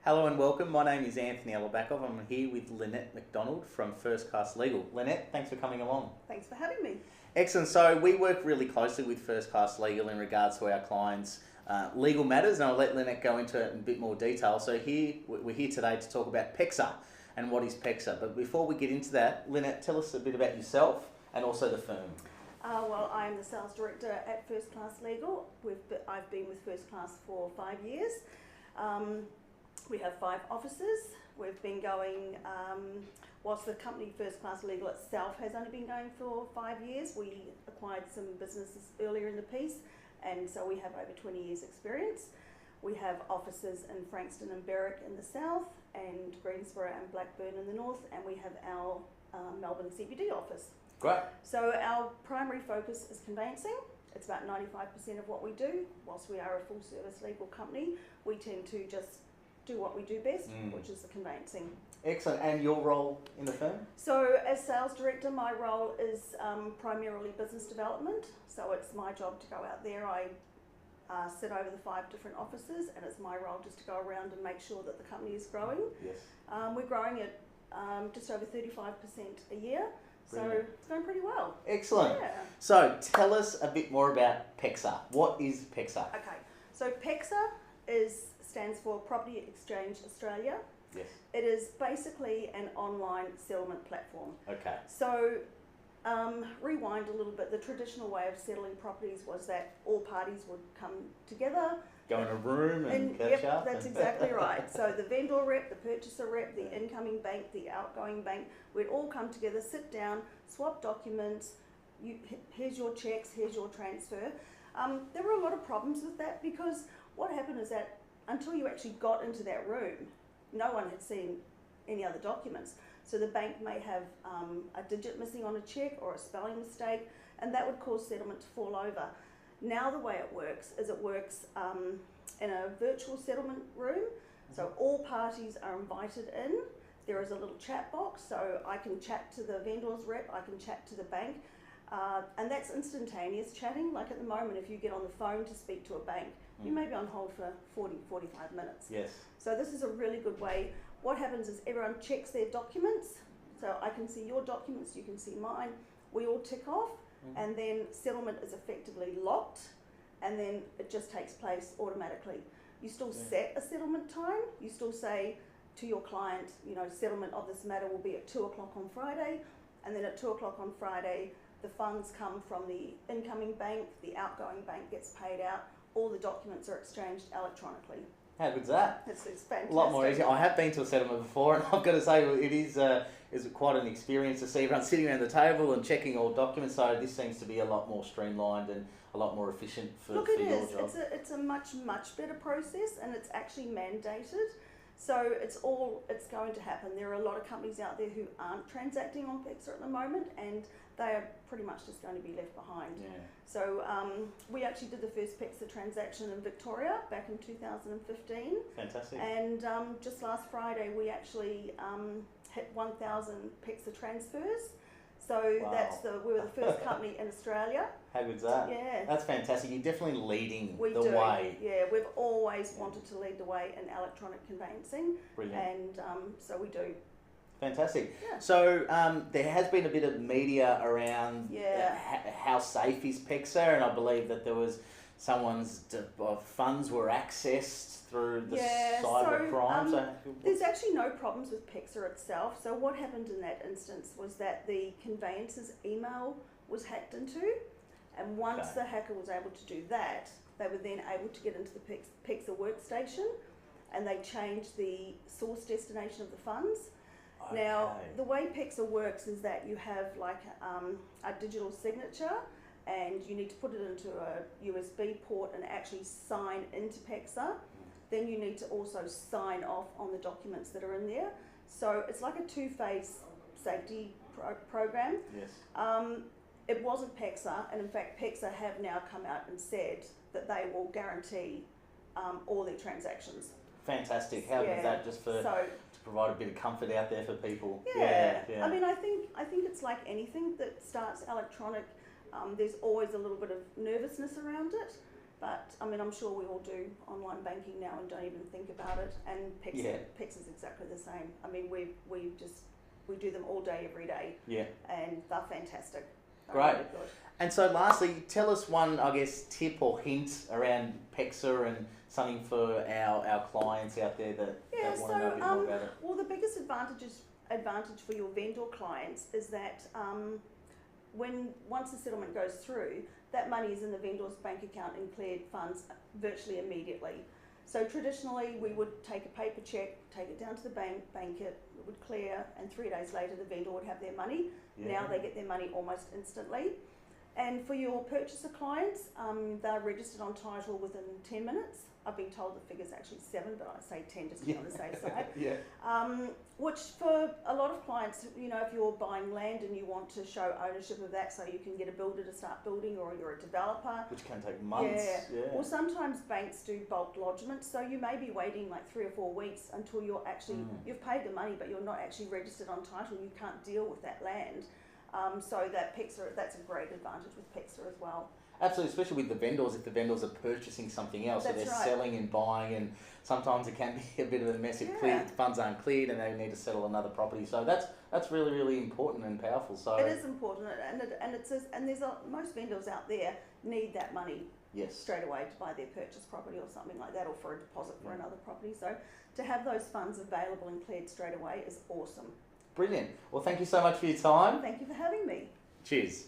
Hello and welcome. My name is Anthony Alabakov. I'm here with Lynette McDonald from First Class Legal. Lynette, thanks for coming along. Thanks for having me. Excellent. So we work really closely with First Class Legal in regards to our clients' legal matters, and I'll let Lynette go into it in a bit more detail. So we're here today to talk about Pexa and what is Pexa. But before we get into that, Lynette, tell us a bit about yourself and also the firm. Well, I am the sales director at First Class Legal. I've been with First Class for 5 years. We have 5 offices. We've been going, whilst the company First Class Legal itself has only been going for 5 years, we acquired some businesses earlier in the piece, and so we have over 20 years experience. We have offices in Frankston and Berwick in the south, and Greensboro and Blackburn in the north, and we have our Melbourne CBD office. Great. So our primary focus is conveyancing. It's about 95% of what we do. Whilst we are a full service legal company, we tend to just do what we do best, which is the conveyancing. Excellent. And your role in the firm? So as sales director, my role is primarily business development. So it's my job to go out there. I sit over the 5 different offices, and it's my role just to go around and make sure that the company is growing. Yes. We're growing at just over 35% a year. Brilliant. So it's going pretty well. Excellent. Yeah. So tell us a bit more about Pexa. What is Pexa? Okay. So Pexa stands for Property Exchange Australia. Yes. It is basically an online settlement platform. Okay. So rewind a little bit. The traditional way of settling properties was that all parties would come together. Go in a room and catch yep, up. that's exactly right. So the vendor rep, the purchaser rep, the incoming bank, the outgoing bank, we'd all come together, sit down, swap documents. Here's your checks, here's your transfer. There were a lot of problems with that, because what happened is that until you actually got into that room, no one had seen any other documents. So the bank may have a digit missing on a check or a spelling mistake, and that would cause settlement to fall over. Now the way it works is in a virtual settlement room. So all parties are invited in. There is a little chat box, so I can chat to the vendor's rep, I can chat to the bank, and that's instantaneous chatting. Like at the moment, if you get on the phone to speak to a bank, you may be on hold for 45 minutes. Yes. So this is a really good way. What happens is everyone checks their documents. So I can see your documents, you can see mine. We all tick off, and then settlement is effectively locked, and then it just takes place automatically. You still set a settlement time. You still say to your client, settlement of this matter will be at 2 o'clock on Friday, and then at 2 o'clock on Friday, the funds come from the incoming bank, the outgoing bank gets paid out, all the documents are exchanged electronically. How good's that? It's fantastic. A lot more easy. I have been to a settlement before, and I've got to say it is quite an experience to see everyone sitting around the table and checking all documents. So this seems to be a lot more streamlined and a lot more efficient for your job. It's a much better process, and it's actually mandated. So it's going to happen. There are a lot of companies out there who aren't transacting on Pexa at the moment, and they are pretty much just going to be left behind. Yeah. So we actually did the first Pexa transaction in Victoria back in 2015. Fantastic. And just last Friday we actually hit 1,000 Pexa transfers. So wow. we were the first company in Australia. How good's that? Yeah. That's fantastic. You're definitely leading the way. Yeah, we've always wanted to lead the way in electronic conveyancing. Brilliant. And so we do. Fantastic. Yeah. So there has been a bit of media around how safe is Pexa, and I believe that there was someone's funds were accessed through the cyber crime. There's actually no problems with Pexa itself. So what happened in that instance was that the conveyancer's email was hacked into, and once the hacker was able to do that, they were then able to get into the Pexa workstation, and they changed the source destination of the funds. Okay. Now, the way Pexa works is that you have like a digital signature, and you need to put it into a USB port and actually sign into Pexa. Then you need to also sign off on the documents that are in there. So it's like a 2-phase safety program. Yes. It wasn't Pexa, and in fact Pexa have now come out and said that they will guarantee all their transactions. Fantastic. How is that, just to provide a bit of comfort out there for people? Yeah. I mean, I think it's like anything that starts electronic. There's always a little bit of nervousness around it, But I mean, I'm sure we all do online banking now and don't even think about it. And Pexa's exactly the same. I mean, we do them all day, every day. Yeah. And they're fantastic. They're Great. really good. And so lastly, tell us one, I guess, tip or hint around Pexa and something for our clients out there that want to know a bit more about it. Well, the biggest advantage for your vendor clients is that once the settlement goes through, that money is in the vendor's bank account and cleared funds virtually immediately. So traditionally, we would take a paper check, take it down to the bank it would clear, and 3 days later the vendor would have their money. Yeah. Now they get their money almost instantly. And for your purchaser clients, they're registered on title within 10 minutes. I've been told the figure's actually 7, but I say 10 just to be on the safe side. Yeah. Which for a lot of clients, you know, if you're buying land and you want to show ownership of that so you can get a builder to start building, or you're a developer. Which can take months. Yeah. Or sometimes banks do bulk lodgements, so you may be waiting like 3 or 4 weeks until you're actually, you've paid the money but you're not actually registered on title, you can't deal with that land. So that's a great advantage with Pexa as well. Absolutely, especially with the vendors, if the vendors are purchasing something else, That's so they're right. selling and buying, and sometimes it can be a bit of a mess if funds aren't cleared and they need to settle another property. So that's really, really important and powerful. So it is important, and most vendors out there need that money straight away to buy their purchase property or something like that, or for a deposit for another property. So to have those funds available and cleared straight away is awesome. Brilliant. Well, thank you so much for your time. Thank you for having me. Cheers.